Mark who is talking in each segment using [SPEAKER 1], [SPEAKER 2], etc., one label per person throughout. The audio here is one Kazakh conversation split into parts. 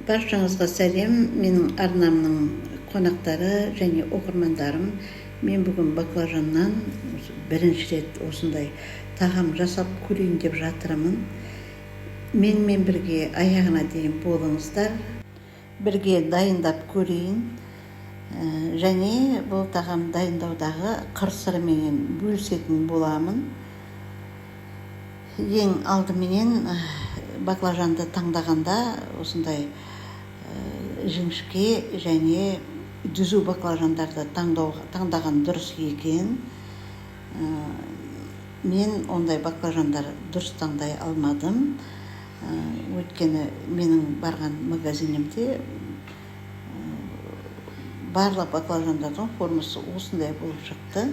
[SPEAKER 1] Баршаңызға сәлем, менің арнамның қонақтары және оқырмандарым. Мен бүгін баклажаннан бірінші рет осындай тағам жасап көрейін деп жатырмын. Менімен бірге аяғына дейін болыңыздар. Бірге дайындап көрейін. Және бұл тағам дайындаудағы қыр-сырымен бөлісетін боламын. Ең алдыменен баклажанды таңдағанда осындай жіңішке және түзу баклажандарды таңдаған дұрыс екен. Мен ондай баклажандар дұрыс таңдай алмадым. Өйткені менің барған магазинімде барлық баклажандардың формасы осындай болып шықты.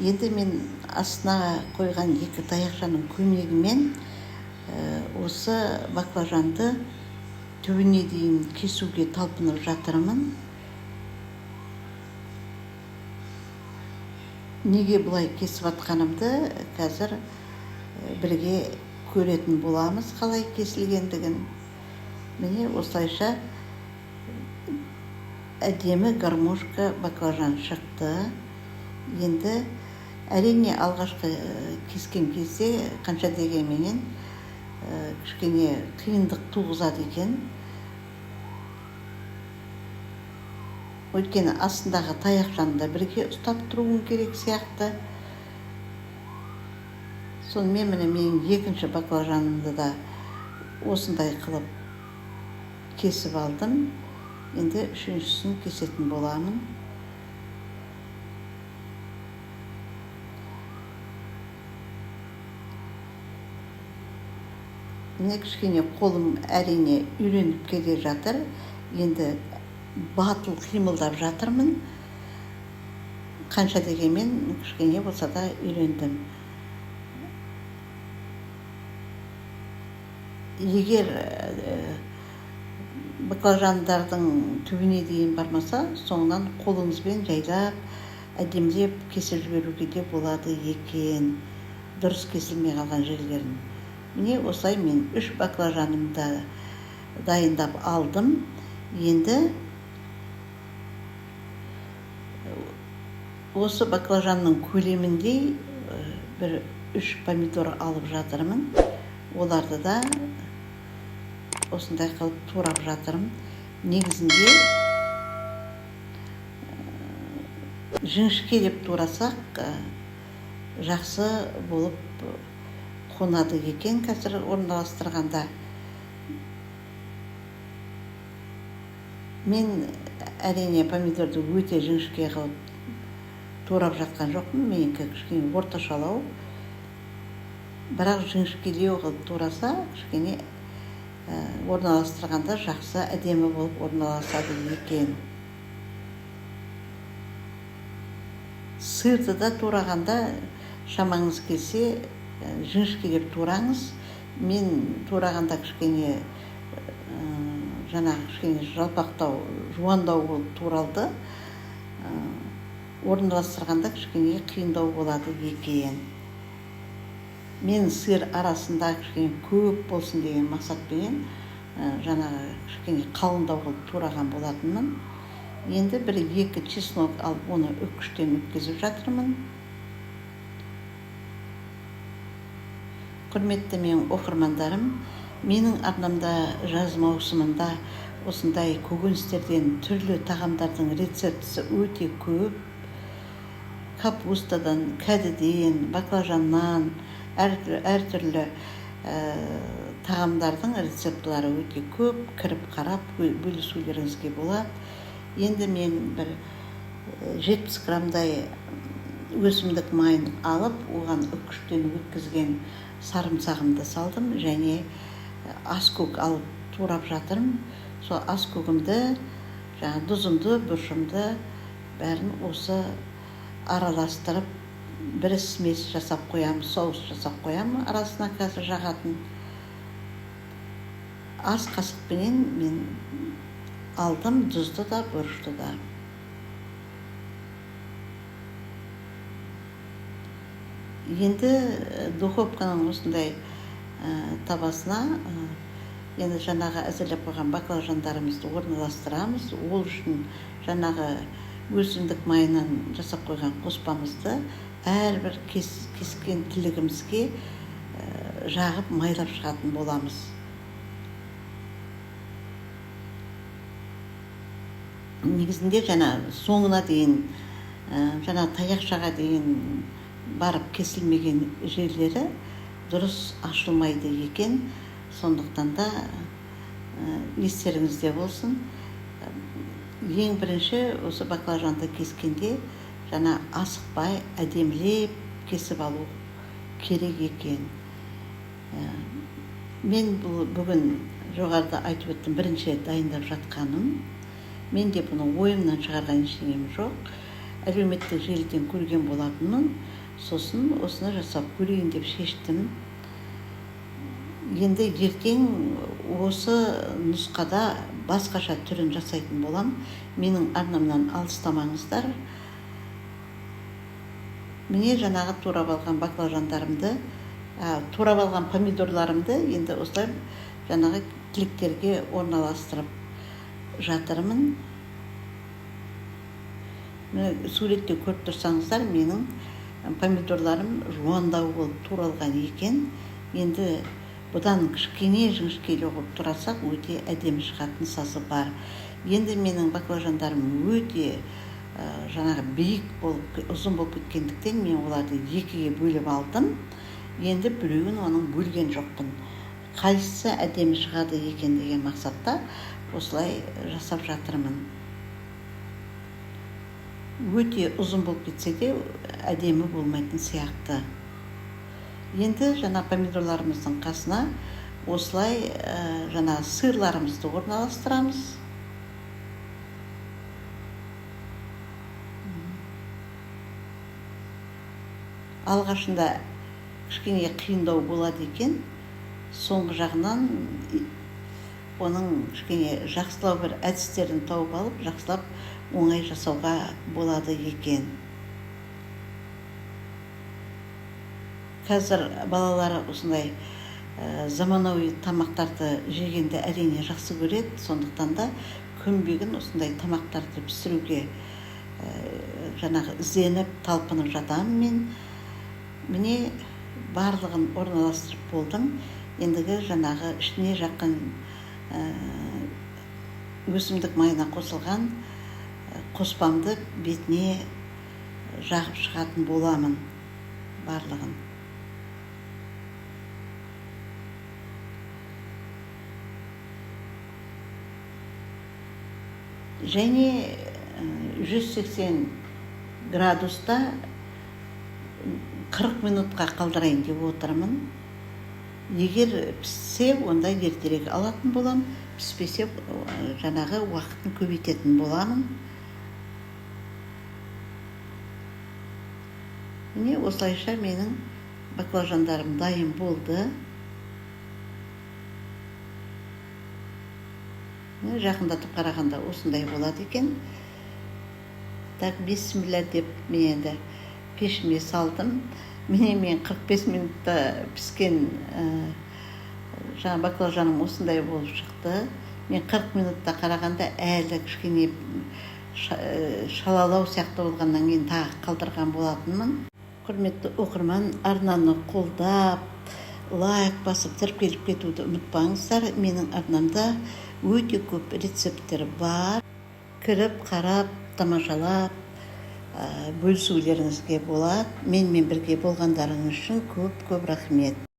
[SPEAKER 1] Енді мен астына қойған екі таяқшаның көмегімен осы баклажанды түбіне дейін кесуге талпынып жатырмын. Неге бұлай кесіп атқанымды қазір бірге көретін боламыз, қалай кесілгендігін. Міне осылайша әдемі гармошка баклажан шықты. Енді әрине алғашқы кескен кезде қанша дегенменен кішкене қиындық туғызады екен. Өйткені астындағы таяқшаны да бірге ұстап тұруым керек сияқты. Сонымен міне менің екінші баклажанымды да осындай қылып кесіп алдым. Енді үшіншісін кесетін боламын. Міне кішкене қолым әрине үйреніп келе жатыр. Енді батыл қимылдап жатырмын. Қанша дегенмен кішкене болса да үйрендім. Егер баклажандардың түбіне дейін бармаса, соңынан қолыңызбен жайлап, әдемілеп кесіп жіберуге де болады екен, дұрыс кесілмей қалған жерлерін. Міне осылай мен 3 баклажанымды дайындап алдым. Енді осы баклажанның көлеміндей бір 3 помидор алып жатырмын. Оларды да осындай қылып турап жатырмын. Негізінде жіңішкелеп турасақ жақсы болып қонады екен. Қазір орналастырғанда мен әрине помидорды өте жіңішке қылып турап жатқан жоқпын. Менікі кішкене орташалау. Бірақ жіңішкелеу қылып тураса, кішкене орналастырғанда жақсы әдемі болып орналасады екен. Сырды да турағанда шамаңыз келсе жіңішкелеп тураңыз. Мен турағанда кішкене кішкене жалпақтау, жуандау болып туралды. Орналастырғанда кішкене қиындау болады екен. Мен сыр арасында кішкене көп болсын деген мақсатпен кішкене қалыңдау қылып тураған болатынмын. Енді 1-2 чеснок алып оны үккіштен өткізіп жатырмын. Құрметті менің оқырмандарым, менің арнамда жаз маусымында осындай көкөністерден түрлі тағамдардың рецептісі өте көп. Капустадан, кәдіден, баклажаннан, әртүрлі тағамдардың рецептілері өте көп. Кіріп қарап бөлісулеріңізге болады. Енді мен 70 грамдай өсімдік майын алып, оған үккіштен өткізген сарымсағымды салдым және аскөк алып турап жатырмын. Сол аскөгімді, тұзымды, бұршымды бәрін осы араластырып бір смесь жасап қоямын, соус жасап қоямын. Арасына қазір жағатын ас қасықпенен мен алдым, тұзды да, бұрышты да. Енді духовканың осындай табасына енді жаңағы әзірлеп қойған баклажандарымызды орналастырамыз. Ол үшін жаңағы өсімдік майынан жасап қойған қоспамызды әрбір кескен тілігімізге жағып майлап шығатын боламыз. Негізінде жаңа соңына дейін, жаңа таяқшаға дейін барып кесілмеген жерлері дұрыс ашылмайды екен. Сондықтан да естеріңізде болсын. Ең бірінші осы баклажанды кескенде жаңа асықпай әдемілеп кесіп алу керек екен. Мен бүгін жоғарыда айтып өттім, бірінші дайындап жатқаным. Мен де бұны ойымнан шығарған ештеңем жоқ. Әлеуметтік желіден көрген болатынмын. Сосын осыны жасап көрейін деп шештім. Енді ертең осы нұсқада басқаша түрін жасайтын болам. Менің арнамнан алыстамаңыздар. Міне жаңағы турап алған баклажандарымды, турап алған помидорларымды енді осылай жаңағы тіліктерге орналастырып жатырмын. Суретте көріп тұрсаңыздар, менің помидорларым жуандау болып туралған екен. Енді бұдан кішкене жіңішкелеу болып турасақ, өте әдемі шығатын сазы бар. Енді менің баклажандарым өте жаңағы биік болып, ұзын болып кеткендіктен мен оларды екіге бөліп алдым. Енді біреуін оның бөлген жоқпын. Қайсысы әдемі шығады екен деген мақсатта осылай жасап жатырмын. Өте ұзын болып кетсе де әдемі болмайтын сияқты. Енді жаңа помидорларымыздың қасына осылай жаңа сырларымызды орналастырамыз. Алғашында кішкене қиындау болады екен. Соңғы жағынан оның кішкене жақсылау бір әдістерін тауып алып, жақсылап оңай жасауға болады екен. Қазір балалары осындай заманауи тамақтарды жегенді әрине жақсы көреді. Сондықтан да күнбегін осындай тамақтарды пісіруге жаңағы ізденіп, талпынып жатамын мен. Міне барлығын орналастырып болдым. Ендігі жаңағы ішіне жақын өсімдік майына қосылған қоспамды бетіне жағып шығатын боламын барлығын. Және 180 градуста 40 минутқа қалдырайын деп отырмын. Егер піссе, онда ертерек алатын болам. Піспесе, жаңағы уақытын көбейтетін боламын. Міне осылайша менің баклажандарым дайын болды. Жақындатып қарағанда осындай болады екен. Так, бисмилля деп мен енді пешіме салдым. Мен 45 минутта піскен жаңа баклажаным осындай болып шықты. Мен 40 минутта қарағанда әлі кішкене шалалау сияқты болғаннан кейін тағы қалдырған болатынмын. Құрметті оқырман, арнаны қолдап, лайк басып тіркеліп кетуді ұмытпаңыздар. Менің арнамда өте көп рецепттер бар. Кіріп, қарап, тамашалап, бөлісулеріңізге болады. Менімен бірге болғандарыңыз үшін көп рахмет.